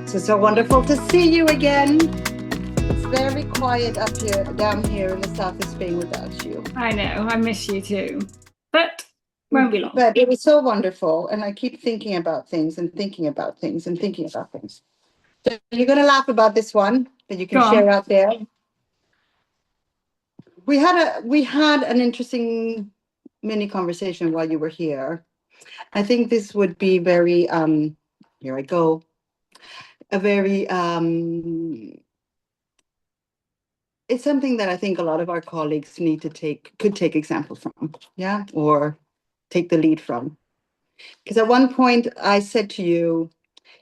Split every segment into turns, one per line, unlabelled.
So wonderful to see you again. It's very quiet up here, down here in the south of Spain without you.
I know, I miss you too. But won't be long.
But it was so wonderful. And I keep thinking about things and thinking about things and thinking about things. So you're going to laugh about this one that you
Go
can share
on.
out there. We had an interesting mini conversation while you were here. I think this would be very here I go. A very it's something that I think a lot of our colleagues need to could take example from, yeah, or take the lead from. Because at one point I said to you,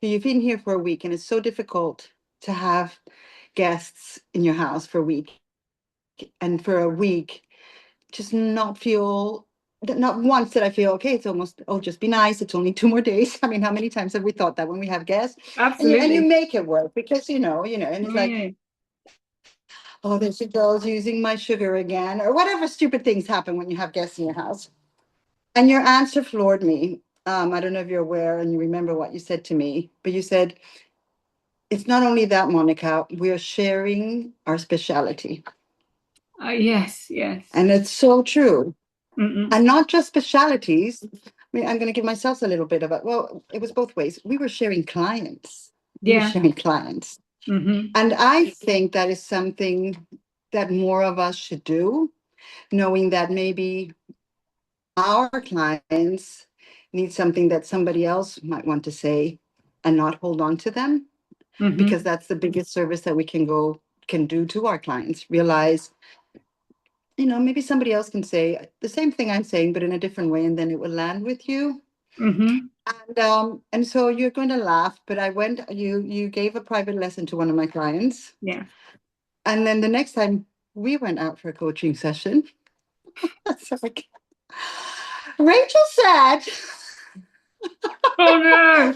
you've been here for a week and it's so difficult to have guests in your house for a week and for a week just not feel, not once did I feel, okay, it's almost, oh, just be nice. It's only 2 more days. I mean, how many times have we thought that when we have guests? And you
Absolutely.
make it work because, and it's like,
Yeah.
oh, there she goes using my sugar again, or whatever stupid things happen when you have guests in your house. And your answer floored me. I don't know if you're aware and you remember what you said to me, but you said, it's not only that, Monica, we're sharing our speciality.
Yes, yes.
And it's so true.
Mm-mm.
And not just specialities. I mean, I'm going to give myself a little bit of it. Well, it was both ways. We were sharing clients. We were
Yeah.
sharing clients.
Mm-hmm.
And I think that is something that more of us should do, knowing that maybe our clients need something that somebody else might want to say and not hold on to them, because
Mm-hmm.
that's the biggest service that we can do to our clients. Realize, maybe somebody else can say the same thing I'm saying, but in a different way, and then it will land with you.
Mm-hmm.
And so you're going to laugh, but you gave a private lesson to one of my clients.
Yeah.
And then the next time we went out for a coaching session, so Rachel said,
Oh no.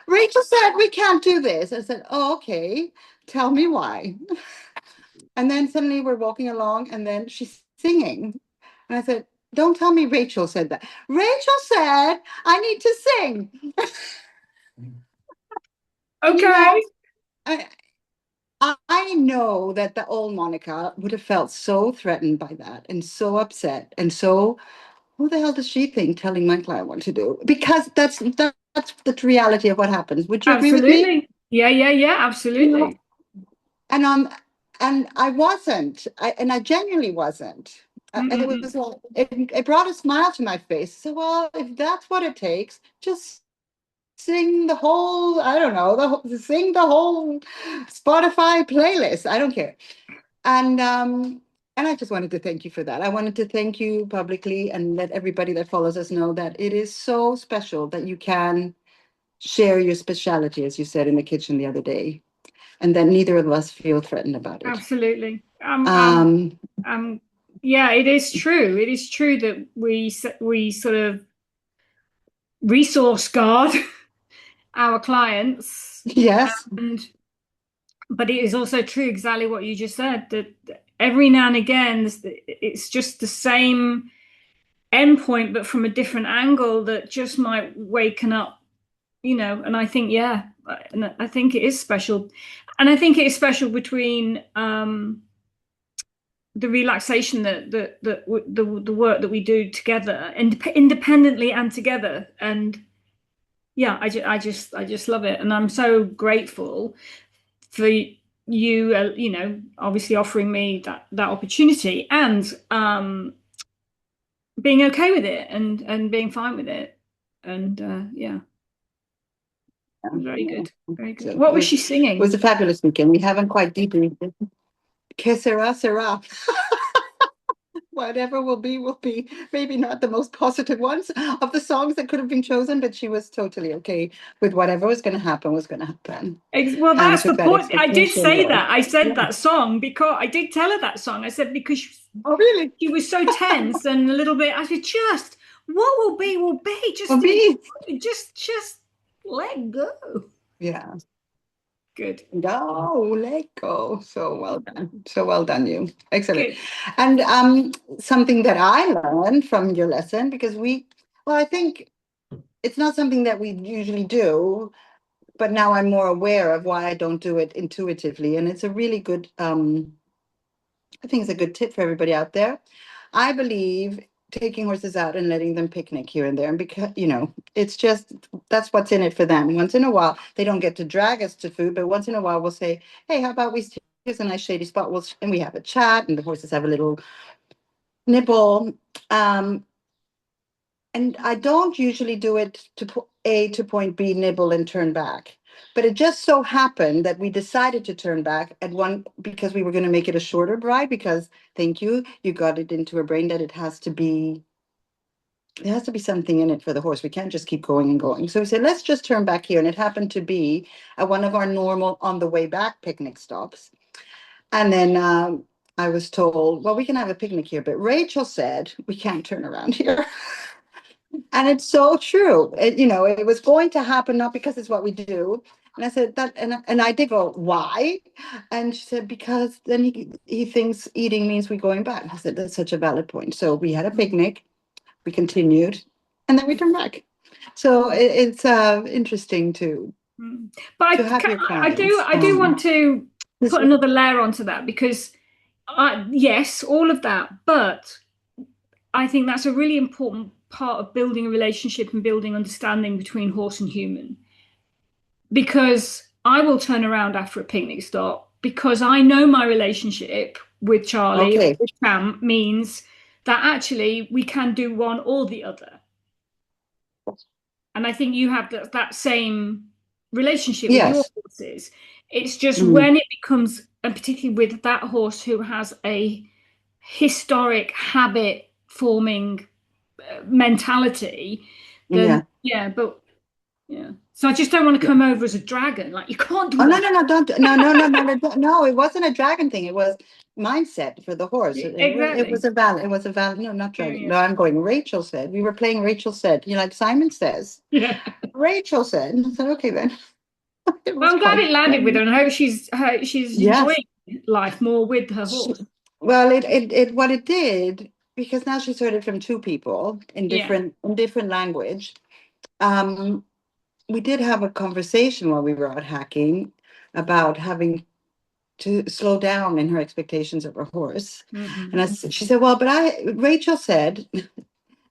Rachel said, we can't do this. I said, oh, okay. Tell me why. And then suddenly we're walking along and then she's singing. And I said, don't tell me Rachel said that. Rachel said, I need to sing. And
Okay.
I, I know that the old Monica would have felt so threatened by that and so upset and so, who the hell does she think telling my client what to do? Because that's the reality of what happens. Would you agree with me?
Absolutely. Yeah, yeah, yeah,
You know,
absolutely.
and and I wasn't, and I genuinely wasn't. And it
Mm-mm.
was like it brought a smile to my face. So, well, if that's what it takes, just sing the whole. I don't know sing the whole Spotify playlist. I don't care. And I just wanted to thank you for that. I wanted to thank you publicly and let everybody that follows us know that it is so special that you can share your specialty, as you said in the kitchen the other day, and that neither of us feel threatened about it.
Absolutely.
Um,
Yeah, it is true. It is true that we sort of resource guard our clients,
yes,
and but it is also true exactly what you just said, that every now and again it's just the same endpoint but from a different angle that just might waken up, and I think, yeah, and I think it is special, and I think it is special between the relaxation the work that we do together, independently and together. And yeah, I just love it, and I'm so grateful for you, obviously offering me that opportunity, and being okay with it, and being fine with it. And yeah, very good, very
so
good. What was she
it was
singing?
a fabulous weekend. We haven't quite debriefed. Que sera, sera. Whatever will be. Maybe not the most positive ones of the songs that could have been chosen, but she was totally okay with whatever was going to happen was going to happen,
Well,
and
that's
took
the
that
point. I did
expectation
say
well.
that. I said
Yeah.
that song because I did tell her that song. I said because
Oh, really?
she was so tense and a little bit. I said, just what will be.
For
Just
me,
enjoy. Just let go.
yeah.
Good.
No, let go. So well done. So well done, you. Excellent.
Good.
And something that I learned from your lesson, because I think it's not something that we usually do. but now I'm more aware of why I don't do it intuitively. And it's a really good, I think it's a good tip for everybody out there. I believe taking horses out and letting them picnic here and there. And because, it's just, that's what's in it for them. Once in a while, they don't get to drag us to food, but once in a while we'll say, hey, how about here's a nice shady spot. And we have a chat and the horses have a little nibble. And I don't usually do it to A to point B, nibble and turn back. But it just so happened that we decided to turn back at one because we were going to make it a shorter ride because thank you, you got it into her brain that there has to be something in it for the horse. We can't just keep going and going. So we said, let's just turn back here. And it happened to be at one of our normal on the way back picnic stops. And then I was told, well, we can have a picnic here, but Rachel said we can't turn around here. And it's so true. It was going to happen, not because it's what we do. And I said that, and I did go, why? And she said, because then he thinks eating means we're going back. I said, that's such a valid point. So we had a picnic, we continued, and then we turned back. So it's interesting
But
to have your clients.
I do want to put another layer onto that because, yes, all of that, but I think that's a really important part of building a relationship and building understanding between horse and human. Because I will turn around after a picnic stop because I know my relationship with Charlie or with Champ means that actually we can do one or the other. And I think you have that same relationship with your horses. It's just when it becomes, and particularly with that horse who has a historic habit forming mentality, then so I just don't want to come over as a dragon. Like you can't do
no, don't no, it wasn't a dragon thing. It was mindset for the horse.
Exactly.
It was a valid, no, not dragon. No, I'm going, Rachel said. We were playing Rachel said, like Simon says.
Yeah.
Rachel said. I said, okay then.
Well, I'm glad it landed with her, and I hope she's enjoying life more with her horse.
Well, what it did, because now she's heard it from two people in different language. We did have a conversation while we were out hacking about having to slow down in her expectations of her horse. And she said, well, but Rachel said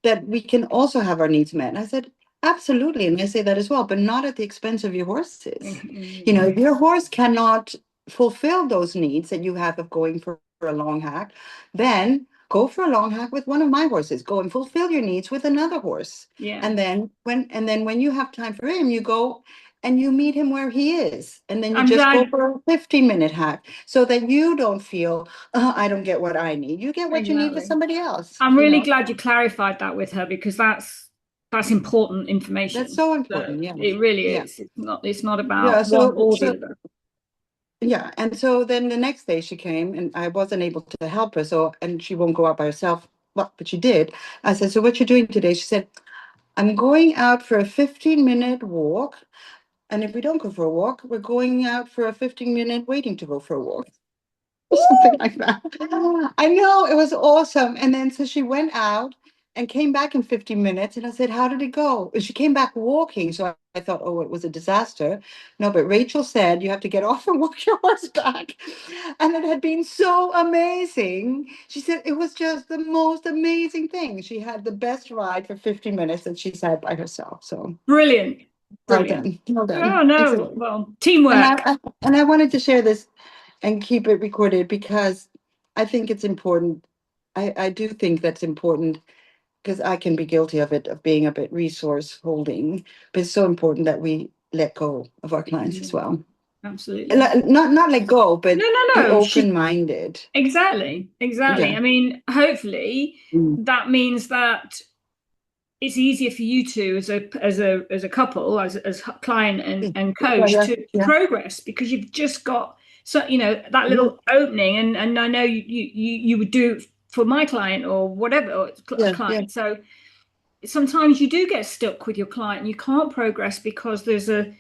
that we can also have our needs met. And I said, absolutely. And I say that as well, but not at the expense of your horses. If your horse cannot fulfill those needs that you have of going for a long hack, then go for a long hack with one of my horses. Go and fulfill your needs with another horse. And then when you have time for him, you go and you meet him where he is. And then you go for a 15-minute hack so that you don't feel, I don't get what I need. You get what you need with somebody else.
I'm really glad you clarified that with her because that's important information.
That's so important. Yeah,
it really is. It's not about one or the other.
Yeah, and so then the next day she came and I wasn't able to help her. And she won't go out by herself. Well, but she did. I said, so what you doing today? She said, I'm going out for a 15-minute walk. And if we don't go for a walk, we're going out for a 15-minute waiting to go for a walk. Something like that. I know, it was awesome. And then so she went out and came back in 15 minutes. And I said, how did it go? And she came back walking. So I thought, oh, it was a disaster. No, but Rachel said, you have to get off and walk your horse back. And it had been so amazing. She said, it was just the most amazing thing. She had the best ride for 50 minutes that she's had by herself. So
brilliant.
Well done. Well done.
Oh, no. Excellent. Well, teamwork.
And I wanted to share this and keep it recorded because I think it's important. I do think that's important because I can be guilty of it, of being a bit resource holding, but it's so important that we let go of our clients as well.
Absolutely.
Not let go, but
be
open-minded.
Exactly. I mean, hopefully that means that it's easier for you two as a couple, as client and coach to progress because you've just got that little opening and I know you would do it for my client or whatever client. So sometimes you do get stuck with your client and you can't progress because you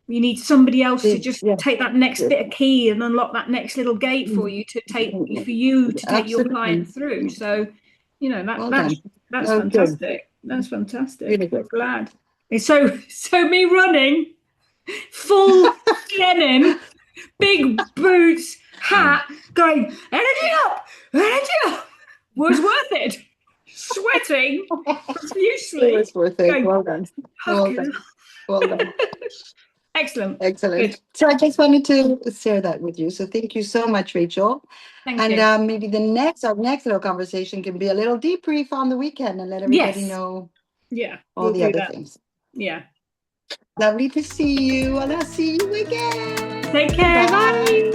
need somebody else to just take that next bit of key and unlock that next little gate for you to take your client through. So that's fantastic. That's fantastic.
Really
I'm glad. So me running full denim, big boots, hat, going, energy up, energy up, was worth it. Sweating profusely.
It was worth it.
Going,
Well done. Well done. Well done.
Excellent.
Excellent.
Good.
So I just wanted to share that with you. So thank you so much, Rachel.
Thank
And
you.
maybe our next little conversation can be a little debrief on the weekend and let everybody
Yes.
know
Yeah,
all
we'll
the
do
other
that.
things.
Yeah.
Lovely to see you, and I'll see you again.
Take care. Bye.
Bye.